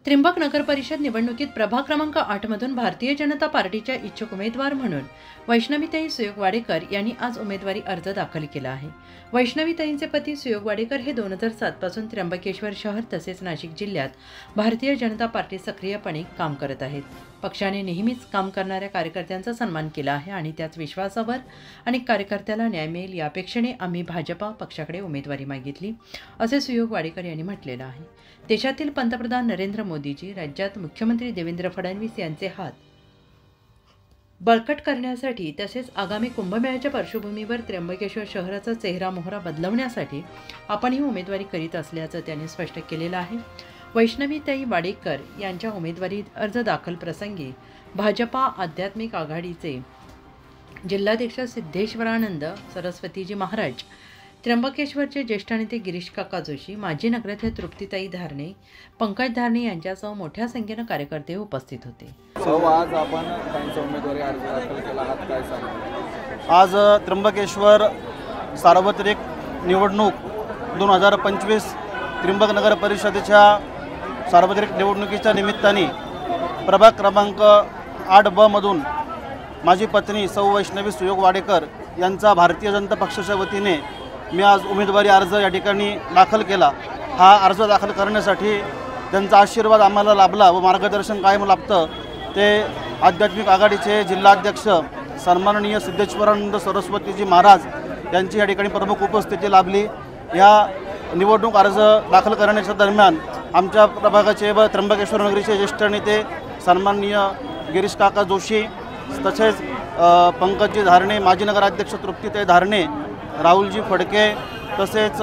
त्र्यंबक नगर परिषद निवडणुकीत प्रभाग क्रमांक 8 मधून भारतीय जनता पार्टीच्या इच्छुक उमेदवार म्हणून वैष्णवीताई सुयोग वाडेकर यांनी आज उमेदवारी अर्ज दाखल केला आहे। वैष्णवीताईंचे पती सुयोग वाडेकर हे 2007 पासून त्र्यंबकेश्वर शहर तसेच नाशिक जिल्ह्यात भारतीय जनता पार्टी सक्रियपणे काम करत आहेत। पक्षाने नेहमीच काम करणाऱ्या कार्यकर्त्यांचा सन्मान केला आहे आणि त्याच विश्वासावर अनेक कार्यकर्त्याला न्याय मिळेल या अपेक्षेने आम्ही भाजपा पक्षाकडे उमेदवारी मागितली, असे सुयोग वाडेकर यांनी म्हटलेलं आहे। देशातील पंतप्रधान नरेंद्र मोदीजी, राज्यात मुख्यमंत्री देवेंद्र फडणवीस यांचे हात बळकट करण्यासाठी तसेच आगामी कुंभमेळ्याच्या पार्श्वभूमीवर त्र्यंबकेश्वर शहराचा चेहरा मोहरा बदलवण्यासाठी आपण ही उमेदवारी करीत असल्याचं त्यांनी स्पष्ट केलेलं आहे। वैष्णवीताई वाडेकर यांच्या उमेदवारी अर्ज दाखल प्रसंगी भाजपा आध्यात्मिक आघाडीचे जिल्हाध्यक्ष सिद्धेश्वरानंद सरस्वतीजी महाराज, त्र्यंबकेश्वरचे ज्येष्ठ नेते गिरीश काका जोशी, माजी नगराध्यक्ष तृप्तीताई धारणे, पंकज धारणे यांच्यासह मोठ्या संख्येने कार्यकर्ते उपस्थित होते। आज आपण त्यांचा उमेदवारी अर्ज दाखल केला आहात, काय सांगा? आज त्र्यंबकेश्वर सार्वत्रिक निवडणूक 2025 त्र्यंबक नगर परिषदेच्या सार्वत्रिक निवडणुकीच्या निमित्ताने प्रभाग क्रमांक 8B मधून माझी पत्नी सौ वैष्णवी सुयोग वाडेकर यांचा भारतीय जनता पक्षाच्या वतीने मी आज उमेदवारी अर्ज या ठिकाणी दाखल केला। हा अर्ज दाखल करण्यासाठी त्यांचा आशीर्वाद आम्हाला लाभला व मार्गदर्शन कायम लाभतं ते आध्यात्मिक आघाडीचे जिल्हाध्यक्ष सन्माननीय सिद्धेश्वरानंद सरस्वतीजी महाराज यांची या ठिकाणी प्रमुख उपस्थिती लाभली। या निवडणूक अर्ज दाखल करण्याच्या दरम्यान आमच्या प्रभागाचे व त्र्यंबकेश्वर नगरीचे ज्येष्ठ नेते सन्माननीय गिरीश काका जोशी, तसेच पंकजजी धारणे, माजी नगराध्यक्ष तृप्तीताई धारणे, राहुलजी फडके तसेच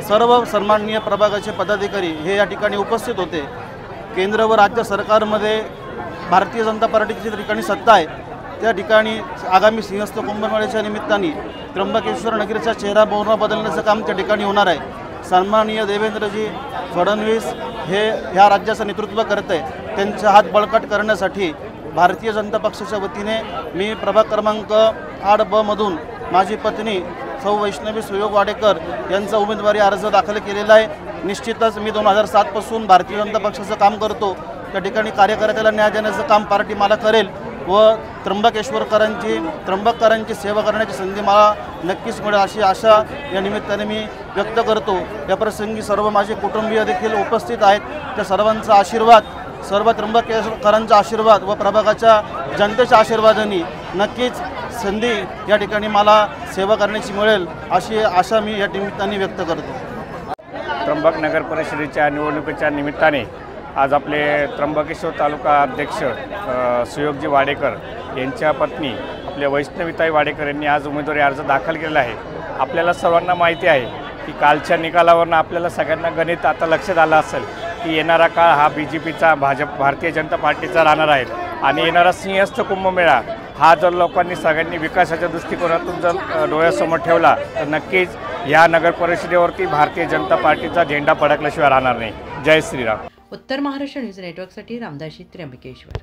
सर्व सन्माननीय प्रभागाचे पदाधिकारी हे या ठिकाणी उपस्थित होते। केंद्र व राज्य सरकारमध्ये भारतीय जनता पार्टीची ठिकाणी सत्ता आहे, त्या ठिकाणी आगामी सिंहस्थ कुंभमेळ्याच्या निमित्ताने त्र्यंबकेश्वर नगरीचा चेहरा मोहरा बदलण्याचं काम त्या ठिकाणी होणार आहे। सन्माननीय देवेंद्रजी फडणवीस हे ह्या राज्याचं नेतृत्व करत आहे, त्यांचा हात बळकट करण्यासाठी भारतीय जनता पक्षाच्या वतीने मी प्रभाग क्रमांक 8B मधून माझी पत्नी सौ वैष्णवी सुयोग वाडेकर यांचा उमेदवारी अर्ज दाखल केलेला आहे। निश्चितच मी 2007 पासून भारतीय जनता पक्षाचं काम करतो, त्या ठिकाणी कार्यकर्त्याला न्याय देण्याचं काम पार्टी मला करेल व त्र्यंबककरांची सेवा करण्याची संधी मला नक्कीच मिळेल अशी आशा या निमित्ताने मी व्यक्त करतो। या प्रसंगी सर्व माझे कुटुंबीय देखील उपस्थित आहेत, त्या सर्वांचा आशीर्वाद, सर्व त्र्यंबकेश्वरांचा आशीर्वाद व प्रभागाच्या जनतेच्या आशीर्वादाने नक्कीच संधी या ठिकाणी मला सेवा करण्याची मिळेल अशी आशा मी या निमित्ताने व्यक्त करतो। त्र्यंबक नगर परिषदेच्या निवडणुकीच्या निमित्ताने आज आपले त्र्यंबकेश्वर तालुका अध्यक्ष सुयोगजी वाडेकर यांच्या पत्नी आपल्या वैष्णवीताई वाडेकर यांनी आज उमेदवारी अर्ज दाखल केला आहे। आपल्याला सर्वांना माहिती आहे की कालच्या निकालावरून आपल्याला सगळ्यांना गणित आता लक्षात आलं असेल की येणारा काळ हा BJPचा भारतीय जनता पार्टीचा राहणार आहे आणि येणारा सिंहस्थ कुंभमेळा हा जर लोकांनी सगळ्यांनी विकासाच्या दृष्टिकोनातून जर डोळ्यासमोर ठेवला तर नक्कीच या नगर परिषदेवरती भारतीय जनता पार्टीचा झेंडा फडकल्याशिवाय राहणार नाही। जय श्रीराम। उत्तर महाराष्ट्र न्यूज नेटवर्कसाठी रामदासी, त्र्यंबकेश्वर।